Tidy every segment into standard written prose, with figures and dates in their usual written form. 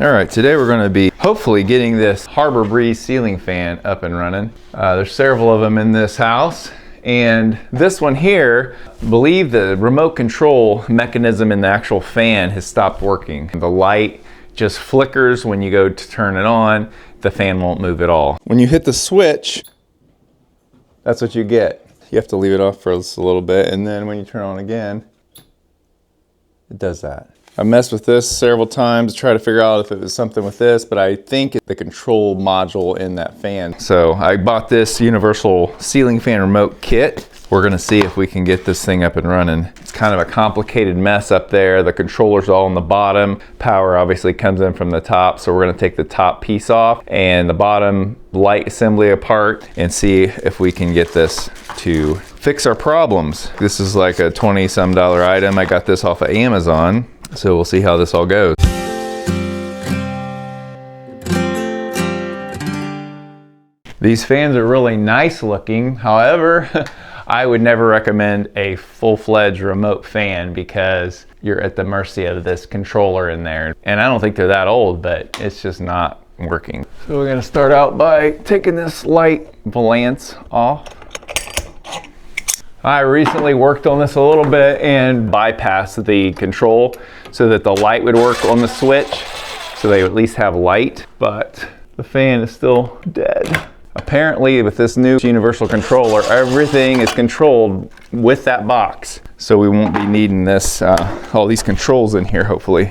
All right, today we're going to be hopefully getting this Harbor Breeze ceiling fan up and running. There's several of them in this house, and this one here, I believe the remote control mechanism in the actual fan has stopped working. The light just flickers when you go to turn it on. The fan won't move at all. When you hit the switch, that's what you get. You have to leave it off for just a little bit, and then when you turn it on again, it does that. I messed with this several times to try to figure out if it was something with this, but I think it's the control module in that fan. So I bought this universal ceiling fan remote kit. We're gonna see if we can get this thing up and running. It's kind of a complicated mess up there. The controller's all on the bottom. Power obviously comes in from the top, so we're gonna take the top piece off and the bottom light assembly apart and see if we can get this to fix our problems. This is like a $20-some item. I got this off of Amazon. So we'll see how this all goes. These fans are really nice looking. However, I would never recommend a full-fledged remote fan because you're at the mercy of this controller in there. And I don't think they're that old, but it's just not working. So we're gonna start out by taking this light valance off. I recently worked on this a little bit and bypassed the control so that the light would work on the switch, so they at least have light, but the fan is still dead. Apparently with this new universal controller, everything is controlled with that box, so we won't be needing this, all these controls in here hopefully.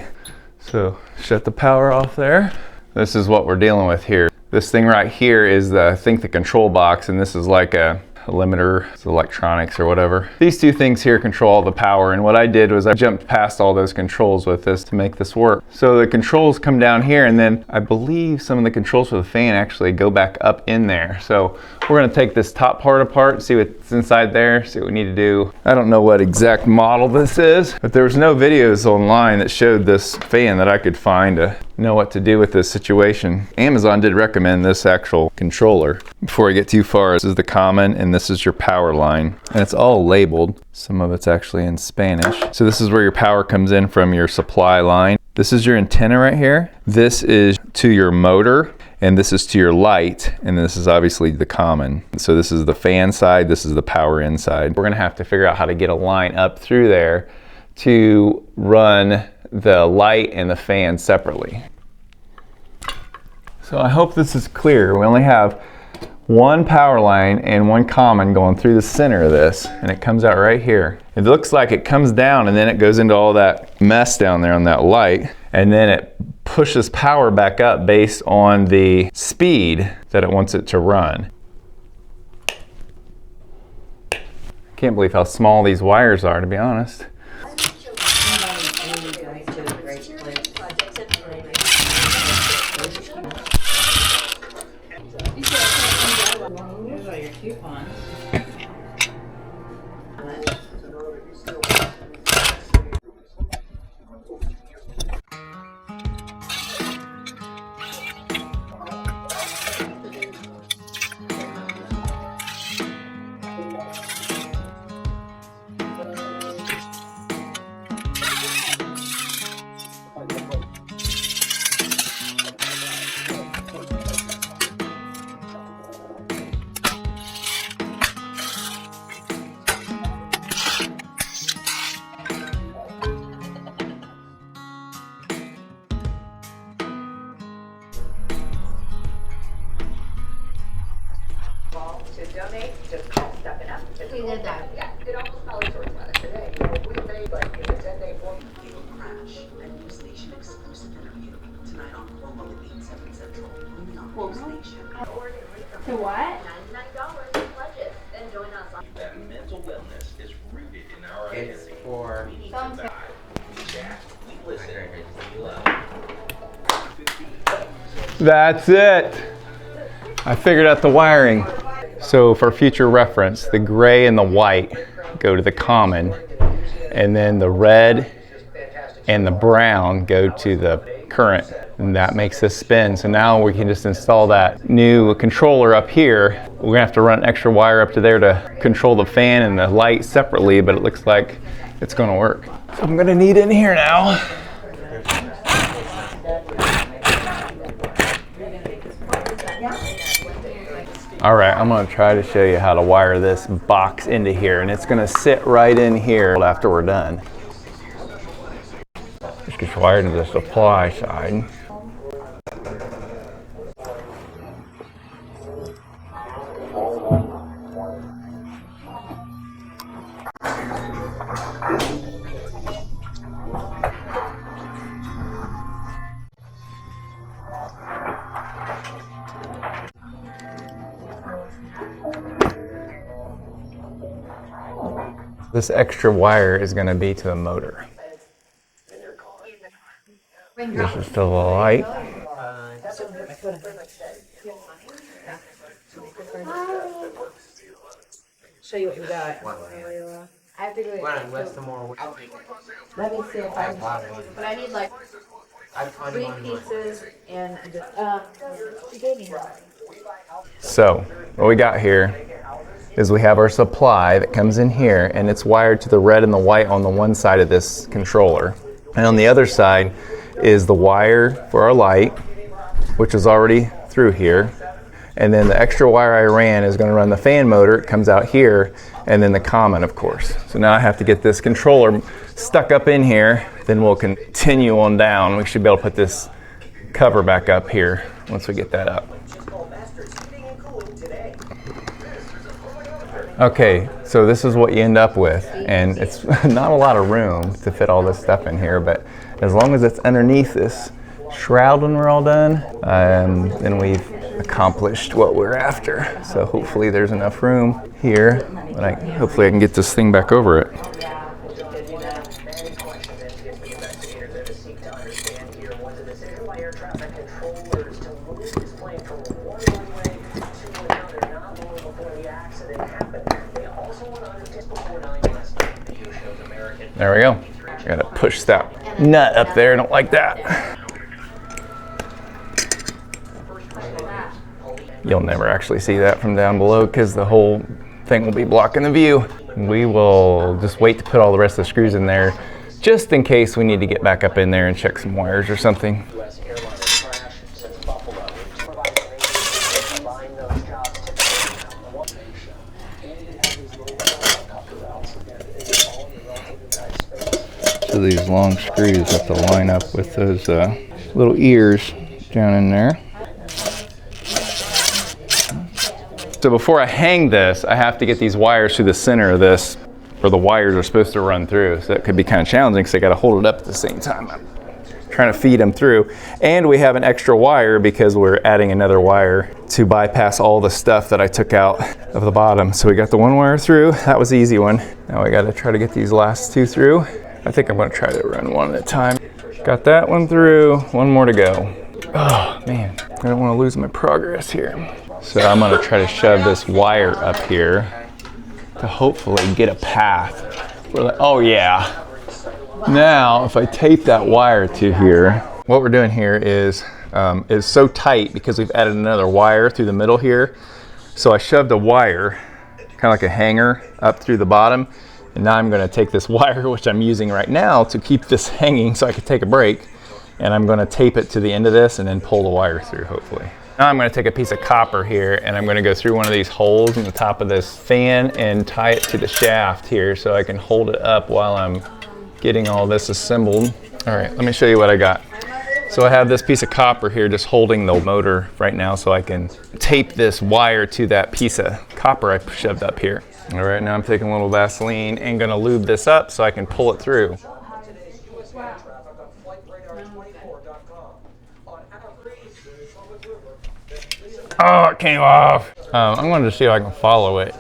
So shut the power off there. This is what we're dealing with here. This thing right here is I think the control box, and this is like a limiter, it's electronics or whatever. These two things here control all the power, and what I did was I jumped past all those controls with this to make this work. So the controls come down here, and then I believe some of the controls for the fan actually go back up in there. So we're gonna take this top part apart, see what's inside there, see what we need to do. I don't know what exact model this is, but there was no videos online that showed this fan that I could find to know what to do with this situation. Amazon did recommend this actual controller. Before I get too far, this is the common and this is your power line. And it's all labeled. Some of it's actually in Spanish. So this is where your power comes in from your supply line. This is your antenna right here. This is to your motor, and this is to your light, and this is obviously the common. So this is the fan side, this is the power inside. We're gonna have to figure out how to get a line up through there to run the light and the fan separately. So I hope this is clear. We only have one power line and one common going through the center of this, and it comes out right here. It looks like it comes down and then it goes into all that mess down there on that light, and then it pushes power back up based on the speed that it wants it to run. I can't believe how small these wires are, to be honest. To donate, just call Stepping Up. We did that. Yeah, it almost probably sorts out today. We paid like in a 10-day form. Fatal Crash, a new station exclusive interview tonight on Global at 8/7 Central. Women on News Nation. To what? $99 pledges. Then join us on. That mental wellness is rooted in our It's identity. for We chat, we listen, we love. That's it. I figured out the wiring. So for future reference, the gray and the white go to the common, and then the red and the brown go to the current, and that makes this spin. So now we can just install that new controller up here. We're gonna have to run an extra wire up to there to control the fan and the light separately, but it looks like it's gonna work. So I'm gonna need it in here now. All right, I'm gonna try to show you how to wire this box into here, and it's gonna sit right in here after we're done. This gets wired to the supply side. This extra wire is going to be to the motor. This is to the light. Show you what you got. I have to do it. Let me see if I can. But I need like 3 pieces and just, she gave me one. So what we got here is we have our supply that comes in here, and it's wired to the red and the white on the one side of this controller. And on the other side is the wire for our light, which is already through here. And then the extra wire I ran is going to run the fan motor. It comes out here, and then the common, of course. So now I have to get this controller stuck up in here. Then we'll continue on down. We should be able to put this cover back up here once we get that up. Okay, so this is what you end up with, and it's not a lot of room to fit all this stuff in here, but as long as it's underneath this shroud when we're all done, then we've accomplished what we're after. So hopefully there's enough room here, but hopefully I can get this thing back over it. There we go. I gotta push that nut up there. I don't like that. You'll never actually see that from down below because the whole thing will be blocking the view. We will just wait to put all the rest of the screws in there just in case we need to get back up in there and check some wires or something. So these long screws have to line up with those little ears down in there. So before I hang this, I have to get these wires through the center of this, where the wires are supposed to run through. So that could be kind of challenging because I got to hold it up at the same time. I'm trying to feed them through. And we have an extra wire because we're adding another wire to bypass all the stuff that I took out of the bottom. So we got the one wire through. That was the easy one. Now I got to try to get these last two through. I think I'm going to try to run one at a time. Got that one through. One more to go. Oh man, I don't want to lose my progress here. So I'm going to try to shove this wire up here to hopefully get a path. Oh yeah. Now, if I tape that wire to here, what we're doing here is so tight because we've added another wire through the middle here. So I shoved a wire, kind of like a hanger, up through the bottom. And now I'm going to take this wire, which I'm using right now to keep this hanging so I can take a break. And I'm going to tape it to the end of this and then pull the wire through, hopefully. Now I'm going to take a piece of copper here and I'm going to go through one of these holes in the top of this fan and tie it to the shaft here so I can hold it up while I'm getting all this assembled. All right, let me show you what I got. So I have this piece of copper here just holding the motor right now so I can tape this wire to that piece of copper I shoved up here. All right, now I'm taking a little Vaseline and going to lube this up so I can pull it through. Oh, it came off. I'm going to see if I can follow it.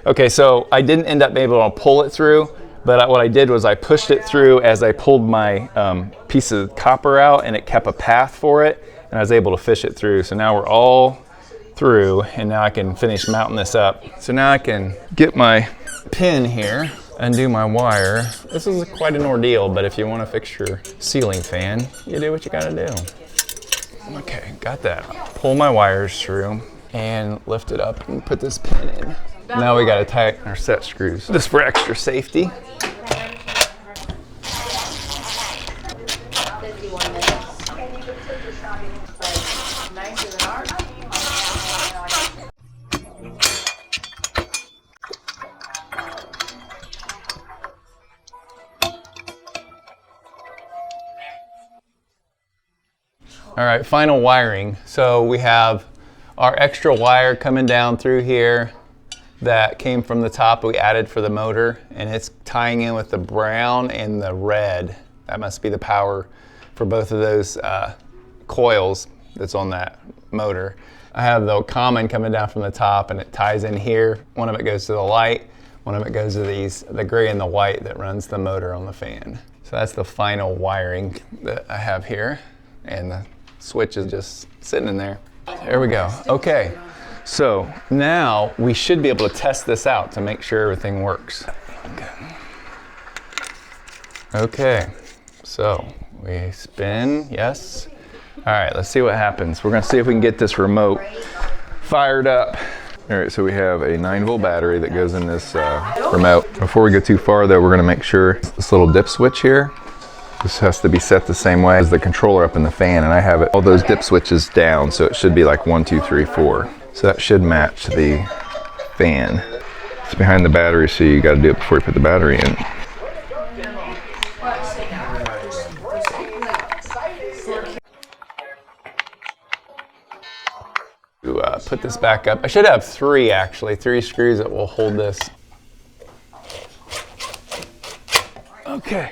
Okay, so I didn't end up being able to pull it through, but what I did was I pushed it through as I pulled my piece of copper out, and it kept a path for it, and I was able to fish it through. So now we're all through, and now I can finish mounting this up. So now I can get my pin here, undo my wire. This is quite an ordeal, but if you want to fix your ceiling fan, you do what you gotta do. Okay, got that. Pull my wires through and lift it up and put this pin in. Now we gotta tighten our set screws. Just for extra safety. Like nicer than ours. All right, final wiring. So we have our extra wire coming down through here that came from the top we added for the motor, and it's tying in with the brown and the red. That must be the power for both of those coils that's on that motor. I have the common coming down from the top, and it ties in here. One of it goes to the light, one of it goes to the gray and the white that runs the motor on the fan. So that's the final wiring that I have here, and the switch is just sitting in there. There we go. Okay, so now we should be able to test this out to make sure everything works. Okay, so we spin, yes. All right, let's see what happens. We're gonna see if we can get this remote fired up. All right, so we have a 9-volt battery that goes in this remote. Before we go too far though, we're gonna make sure this little dip switch here, this has to be set the same way as the controller up in the fan, and I have all those dip switches down, so it should be like 1, 2, 3, 4. So that should match the fan. It's behind the battery, so you gotta do it before you put the battery in. To put this back up, I should have 3 actually, 3 screws that will hold this. Okay.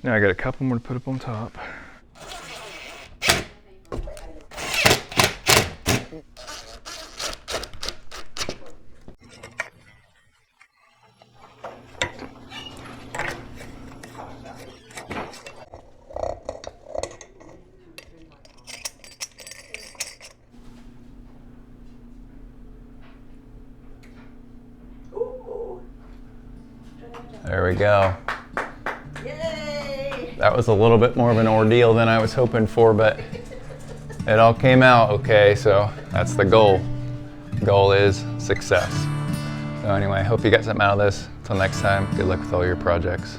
Now I got a couple more to put up on top. There we go. That was a little bit more of an ordeal than I was hoping for, but it all came out okay, so that's the goal. Goal is success. So anyway, I hope you got something out of this. Until next time, good luck with all your projects.